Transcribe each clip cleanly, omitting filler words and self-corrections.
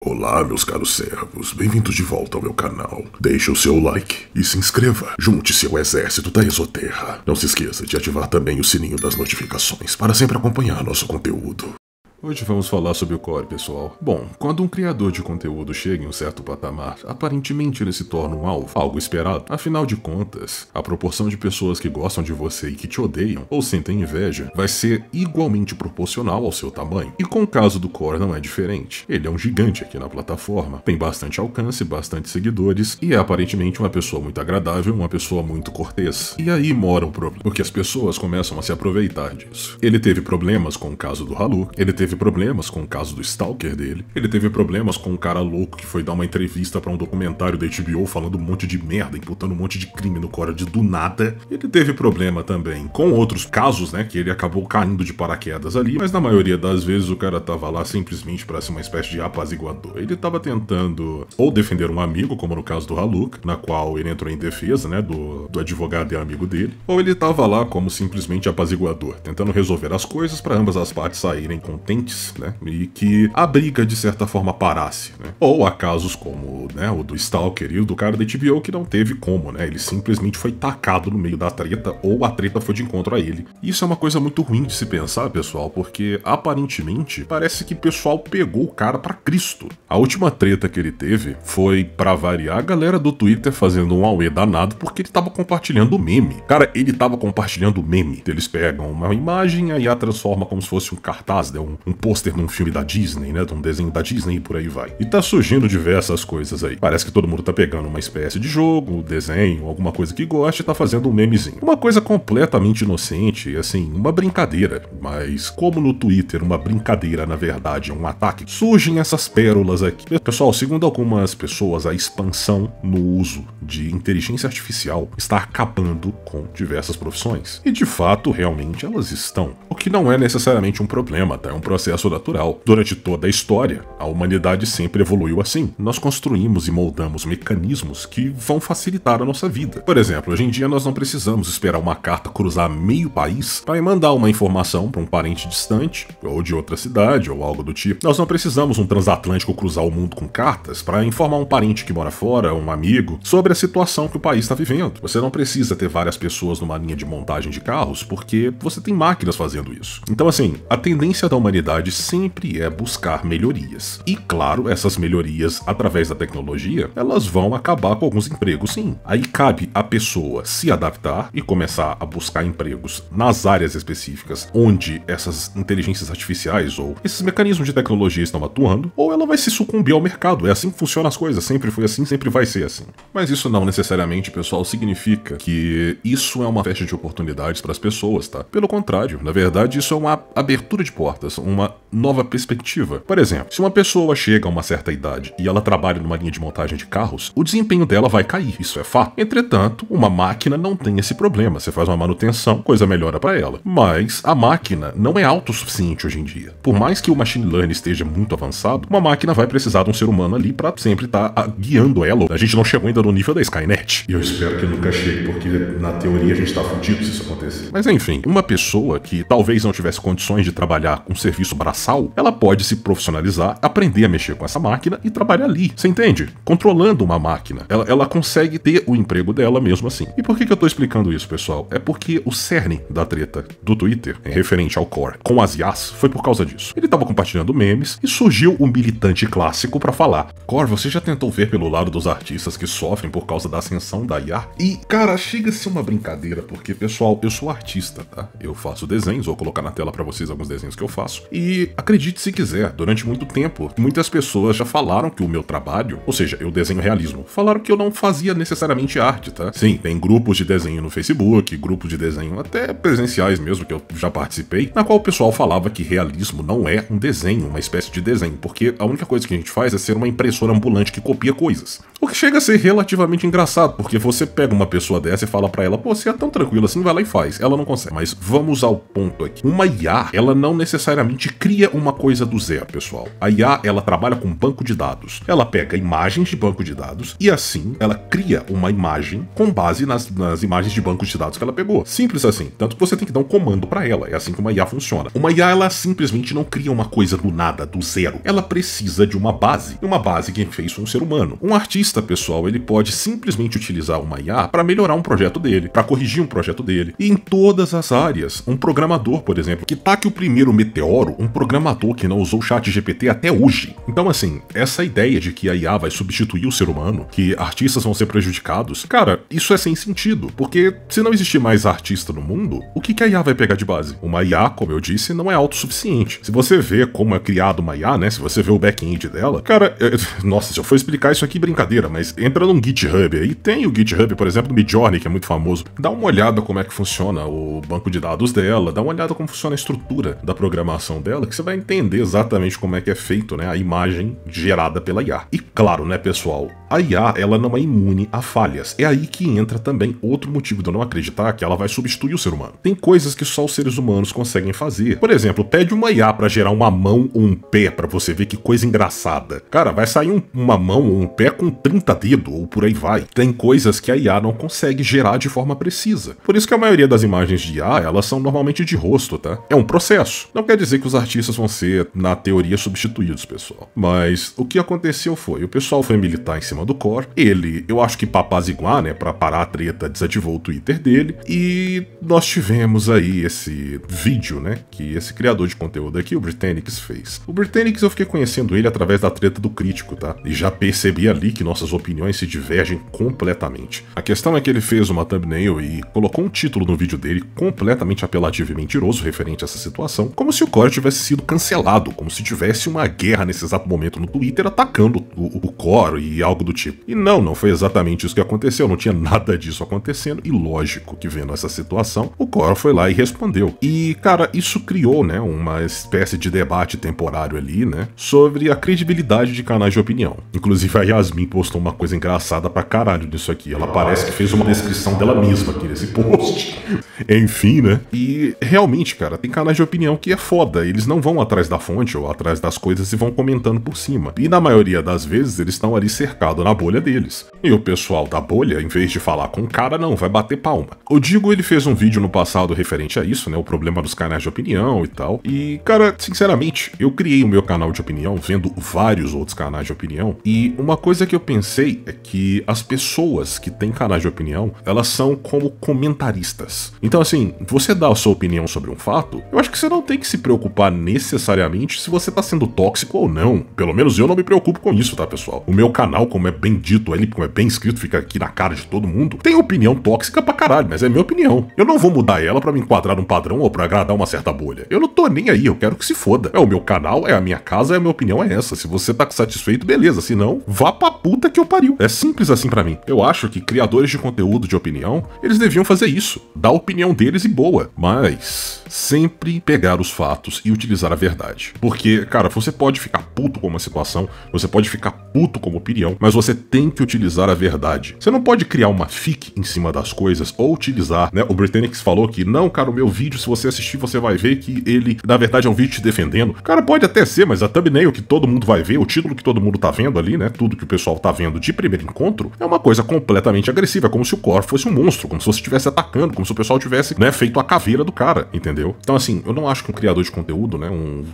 Olá, meus caros servos, bem-vindos de volta ao meu canal. Deixe o seu like e se inscreva. Junte-se ao exército da Exoterra. Não se esqueça de ativar também o sininho das notificações para sempre acompanhar nosso conteúdo. Hoje vamos falar sobre o core, pessoal. Bom, quando um criador de conteúdo chega em um certo patamar, aparentemente ele se torna um alvo, algo esperado. Afinal de contas, a proporção de pessoas que gostam de você e que te odeiam ou sentem inveja vai ser igualmente proporcional ao seu tamanho. E com o caso do core não é diferente. Ele é um gigante aqui na plataforma, tem bastante alcance, bastante seguidores e é aparentemente uma pessoa muito agradável, uma pessoa muito cortês. E aí mora o problema, porque as pessoas começam a se aproveitar disso. Ele teve problemas com o caso do Halu, ele teve problemas com o caso do stalker dele, ele teve problemas com um cara louco que foi dar uma entrevista pra um documentário da HBO falando um monte de merda, imputando um monte de crime no core do nada. Ele teve problema também com outros casos, né, que ele acabou caindo de paraquedas ali, mas na maioria das vezes o cara tava lá simplesmente pra ser uma espécie de apaziguador. Ele tava tentando ou defender um amigo, como no caso do Haluk, na qual ele entrou em defesa, né, do advogado e amigo dele, ou ele tava lá como simplesmente apaziguador, tentando resolver as coisas pra ambas as partes saírem contentes, né, e que a briga de certa forma parasse, né? Ou há casos como, né, o do Stalker e o do cara da HBO que não teve como, né? Ele simplesmente foi tacado no meio da treta ou a treta foi de encontro a ele. Isso é uma coisa muito ruim de se pensar, pessoal, porque aparentemente parece que o pessoal pegou o cara pra Cristo. A última treta que ele teve foi, pra variar, a galera do Twitter fazendo um auê danado porque ele tava compartilhando meme. Cara, ele tava compartilhando meme. Eles pegam uma imagem e a transforma como se fosse um cartaz, né? Um pôster num filme da Disney, né, de um desenho da Disney e por aí vai. E tá surgindo diversas coisas aí. Parece que todo mundo tá pegando uma espécie de jogo, desenho, alguma coisa que goste e tá fazendo um memezinho. Uma coisa completamente inocente, assim, uma brincadeira. Mas como no Twitter uma brincadeira na verdade é um ataque, surgem essas pérolas aqui. Pessoal, segundo algumas pessoas, a expansão no uso de inteligência artificial está acabando com diversas profissões. E de fato, realmente elas estão. O que não é necessariamente um problema, tá? É um processo natural. Durante toda a história, a humanidade sempre evoluiu assim. Nós construímos e moldamos mecanismos que vão facilitar a nossa vida. Por exemplo, hoje em dia nós não precisamos esperar uma carta cruzar meio país para mandar uma informação para um parente distante, ou de outra cidade, ou algo do tipo. Nós não precisamos um transatlântico cruzar o mundo com cartas para informar um parente que mora fora, um amigo, sobre a situação que o país está vivendo. Você não precisa ter várias pessoas numa linha de montagem de carros, porque você tem máquinas fazendo isso. Então assim, a tendência da humanidade sempre é buscar melhorias. E claro, essas melhorias através da tecnologia, elas vão acabar com alguns empregos sim. Aí cabe a pessoa se adaptar e começar a buscar empregos nas áreas específicas onde essas inteligências artificiais ou esses mecanismos de tecnologia estão atuando, ou ela vai se sucumbir ao mercado. É assim que funcionam as coisas, sempre foi assim, sempre vai ser assim. Mas isso não necessariamente, pessoal, significa que isso é uma festa de oportunidades para as pessoas, tá? Pelo contrário, na verdade isso é uma abertura de portas, uma nova perspectiva. Por exemplo, se uma pessoa chega a uma certa idade e ela trabalha numa linha de montagem de carros, o desempenho dela vai cair, isso é fato. Entretanto, uma máquina não tem esse problema, você faz uma manutenção, coisa melhora para ela. Mas a máquina não é autossuficiente hoje em dia. Por mais que o machine learning esteja muito avançado, uma máquina vai precisar de um ser humano ali para sempre estar guiando ela. A gente não chegou ainda no nível da Skynet. E eu espero que nunca chegue, porque na teoria a gente tá fudido se isso acontecer. Mas enfim, uma pessoa que talvez não tivesse condições de trabalhar com serviço braçal, ela pode se profissionalizar, aprender a mexer com essa máquina e trabalhar ali, você entende? Controlando uma máquina. Ela consegue ter o emprego dela mesmo assim. E por que eu tô explicando isso, pessoal? É porque o cerne da treta do Twitter, referente ao core, com as IAs, foi por causa disso. Ele tava compartilhando memes e surgiu um militante clássico pra falar: Core, você já tentou ver pelo lado dos artistas que sofrem por causa da ascensão da IA? E, cara, chega a ser uma brincadeira, porque, pessoal, eu sou artista, tá? Eu faço desenhos, vou colocar na tela pra vocês alguns desenhos que eu faço. E acredite se quiser, durante muito tempo, muitas pessoas já falaram que o meu trabalho, ou seja, eu desenho realismo, falaram que eu não fazia necessariamente arte, tá? Sim, tem grupos de desenho no Facebook, grupos de desenho até presenciais mesmo, que eu já participei, na qual o pessoal falava que realismo não é um desenho, uma espécie de desenho, porque a única coisa que a gente faz é ser uma impressora ambulante que copia coisas. O que chega a ser relativamente engraçado, porque você pega uma pessoa dessa e fala pra ela, pô, você é tão tranquila assim, vai lá e faz. Ela não consegue. Mas vamos ao ponto aqui. Uma IA, ela não necessariamente cria uma coisa do zero, pessoal. A IA, ela trabalha com banco de dados. Ela pega imagens de banco de dados e assim, ela cria uma imagem com base nas imagens de banco de dados que ela pegou. Simples assim. Tanto que você tem que dar um comando pra ela. É assim que uma IA funciona. Uma IA, ela simplesmente não cria uma coisa do nada, do zero. Ela precisa de uma base. E uma base quem fez foi um ser humano. Um artista, pessoal, ele pode simplesmente utilizar uma IA para melhorar um projeto dele, para corrigir um projeto dele. E em todas as áreas. Um programador, por exemplo, que taque o primeiro meteoro, um programador que não usou o ChatGPT até hoje. Então, assim, essa ideia de que a IA vai substituir o ser humano, que artistas vão ser prejudicados, cara, isso é sem sentido. Porque se não existir mais artista no mundo, o que a IA vai pegar de base? Uma IA, como eu disse, não é autossuficiente. Se você vê como é criado uma IA, né, se você vê o back-end dela, cara, nossa, se eu for explicar isso aqui, brincadeira, mas entra num GitHub aí, tem o GitHub, por exemplo, do Midjourney, que é muito famoso. Dá uma olhada como é que funciona o banco de dados dela, dá uma olhada como funciona a estrutura da programação dela, que você vai entender exatamente como é que é feito, né, a imagem gerada pela IA. E claro, né, pessoal, a IA, ela não é imune a falhas. É aí que entra também outro motivo de eu não acreditar que ela vai substituir o ser humano. Tem coisas que só os seres humanos conseguem fazer. Por exemplo, pede uma IA pra gerar uma mão ou um pé pra você ver que coisa engraçada. Cara, vai sair uma mão ou um pé com 30 dedos, ou por aí vai. Tem coisas que a IA não consegue gerar de forma precisa. Por isso que a maioria das imagens de IA, elas são normalmente de rosto, tá? É um processo. Não quer dizer que os artistas vão ser, na teoria, substituídos, pessoal. Mas o que aconteceu foi, o pessoal foi militar em cima do Core, ele, eu acho que pra apaziguar, né, pra parar a treta, desativou o Twitter dele, e nós tivemos aí esse vídeo, né, que esse criador de conteúdo aqui, o Britannics, fez. O Britannics, eu fiquei conhecendo ele através da treta do Crítico, tá? E já percebi ali que nossas opiniões se divergem completamente. A questão é que ele fez uma thumbnail e colocou um título no vídeo dele completamente apelativo e mentiroso referente a essa situação, como se o Core tivesse sido cancelado, como se tivesse uma guerra nesse exato momento no Twitter atacando o Core e algo do tipo. E não foi exatamente isso que aconteceu, não tinha nada disso acontecendo, e lógico que vendo essa situação, o Core foi lá e respondeu. E, cara, isso criou, né, uma espécie de debate temporário ali, né, sobre a credibilidade de canais de opinião. Inclusive a Yasmin postou uma coisa engraçada pra caralho nisso aqui, ela parece que fez uma descrição dela mesma aqui nesse post. Enfim, né, e realmente, cara, tem canais de opinião que é foda, eles não vão atrás da fonte ou atrás das coisas e vão comentando por cima. E na maioria das vezes eles estão ali cercados na bolha deles. E o pessoal da bolha, em vez de falar com o cara, não, vai bater palma. O Digo, ele fez um vídeo no passado referente a isso, né, o problema dos canais de opinião e tal. E, cara, sinceramente, eu criei o meu canal de opinião vendo vários outros canais de opinião, e uma coisa que eu pensei é que as pessoas que têm canais de opinião, elas são como comentaristas. Então, assim, você dá a sua opinião sobre um fato, eu acho que você não tem que se preocupar necessariamente se você tá sendo tóxico ou não. Pelo menos eu não me preocupo com isso, tá, pessoal? O meu canal, como é bem dito ali, como é bem escrito, fica aqui na cara de todo mundo, tem opinião tóxica pra caralho, mas é minha opinião. Eu não vou mudar ela pra me enquadrar num padrão ou pra agradar uma certa bolha. Eu não tô nem aí, eu quero que se foda. É o meu canal, é a minha casa, a minha opinião é essa. Se você tá satisfeito, beleza. Se não, vá pra puta que eu pariu. É simples assim pra mim. Eu acho que criadores de conteúdo de opinião, eles deviam fazer isso. Dar a opinião deles e boa. Mas sempre pegar os fatos e utilizar a verdade. Porque, cara, você pode ficar puto com uma situação, você pode ficar puto com uma opinião, mas você tem que utilizar a verdade. Você não pode criar uma fic em cima das coisas ou utilizar, né? O Britannics falou que, não, cara, o meu vídeo, se você assistir, você vai ver que ele, na verdade, é um vídeo te defendendo. Cara, pode até ser, mas a thumbnail que todo mundo vai ver, o título que todo mundo tá vendo ali, né? Tudo que o pessoal tá vendo de primeiro encontro, é uma coisa completamente agressiva. É como se o Core fosse um monstro, como se você estivesse atacando, como se o pessoal tivesse, né, feito a caveira do cara, entendeu? Então, assim, eu não acho que um criador de conteúdo, né,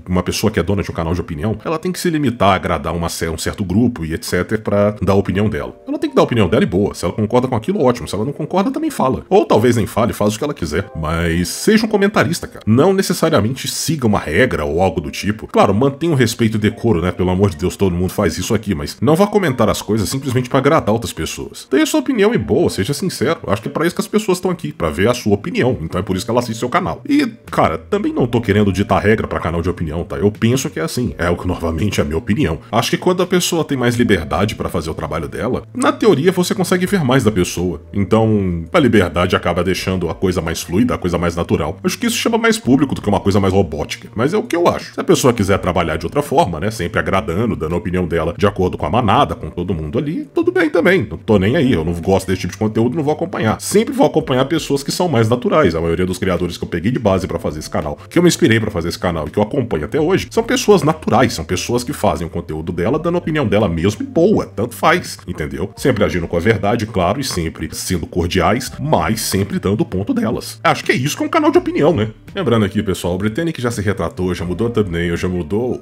uma pessoa que é dona de um canal de opinião, ela tem que se limitar a agradar um certo grupo e etc pra dar a opinião dela. Ela tem que dar a opinião dela e boa. Se ela concorda com aquilo, ótimo. Se ela não concorda, também fala. Ou talvez nem fale, faz o que ela quiser. Mas seja um comentarista, cara. Não necessariamente siga uma regra ou algo do tipo. Claro, mantenha o respeito e decoro, né? Pelo amor de Deus, todo mundo faz isso aqui, mas não vá comentar as coisas simplesmente pra agradar outras pessoas. Tenha sua opinião e boa, seja sincero. Acho que é pra isso que as pessoas estão aqui, pra ver a sua opinião. Então é por isso que ela assiste seu canal. E, cara, também não tô querendo ditar regra pra canal de opinião, tá? Eu penso que é assim. É o que novamente é a minha opinião. Acho que quando a pessoa tem tem mais liberdade pra fazer o trabalho dela, na teoria você consegue ver mais da pessoa. Então, a liberdade acaba deixando a coisa mais fluida, a coisa mais natural. Acho que isso chama mais público do que uma coisa mais robótica, mas é o que eu acho. Se a pessoa quiser trabalhar de outra forma, né, sempre agradando, dando a opinião dela de acordo com a manada, com todo mundo ali, tudo bem também. Não tô nem aí, eu não gosto desse tipo de conteúdo, não vou acompanhar. Sempre vou acompanhar pessoas que são mais naturais. A maioria dos criadores que eu peguei de base pra fazer esse canal, que eu me inspirei pra fazer esse canal e que eu acompanho até hoje, são pessoas naturais, são pessoas que fazem o conteúdo dela dando a opinião dela mesmo e boa, tanto faz, entendeu? Sempre agindo com a verdade, claro, e sempre sendo cordiais, mas sempre dando o ponto delas. Acho que é isso que é um canal de opinião, né? Lembrando aqui, pessoal, o Britannic já se retratou, já mudou a thumbnail, já mudou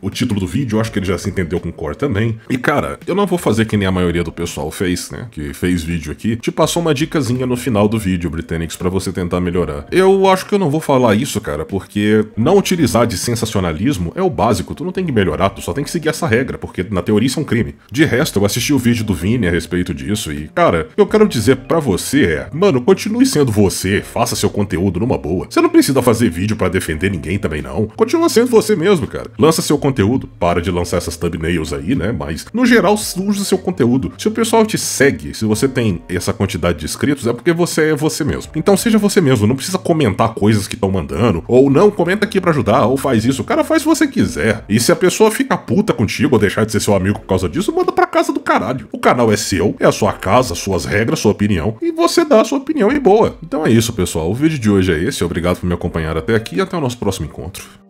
o título do vídeo, acho que ele já se entendeu com cor também. E cara, eu não vou fazer que nem a maioria do pessoal fez, né, que fez vídeo aqui, te passou uma dicasinha no final do vídeo, Britannics, pra você tentar melhorar. Eu acho que eu não vou falar isso, cara, porque não utilizar de sensacionalismo é o básico, tu não tem que melhorar, tu só tem que seguir essa regra, porque na teoria isso é um crime. De resto, eu assisti o vídeo do Vini a respeito disso e, cara, eu quero dizer pra você mano, continue sendo você, faça seu conteúdo numa boa. Você não precisa fazer vídeo pra defender ninguém também não. Continua sendo você mesmo, cara. Lança seu conteúdo, para de lançar essas thumbnails aí, né, mas no geral, use seu conteúdo. Se o pessoal te segue, se você tem essa quantidade de inscritos, é porque você é você mesmo. Então seja você mesmo, não precisa comentar coisas que estão mandando, ou não, comenta aqui pra ajudar, ou faz isso. O cara faz se você quiser. E se a pessoa fica puta contigo ou deixar de ser seu amigo por causa disso, manda pra casa do caralho. O canal é seu, é a sua casa, suas regras, sua opinião, e você dá a sua opinião e boa. Então é isso, pessoal. O vídeo de hoje é esse. Obrigado por me acompanhar até aqui e até o nosso próximo encontro.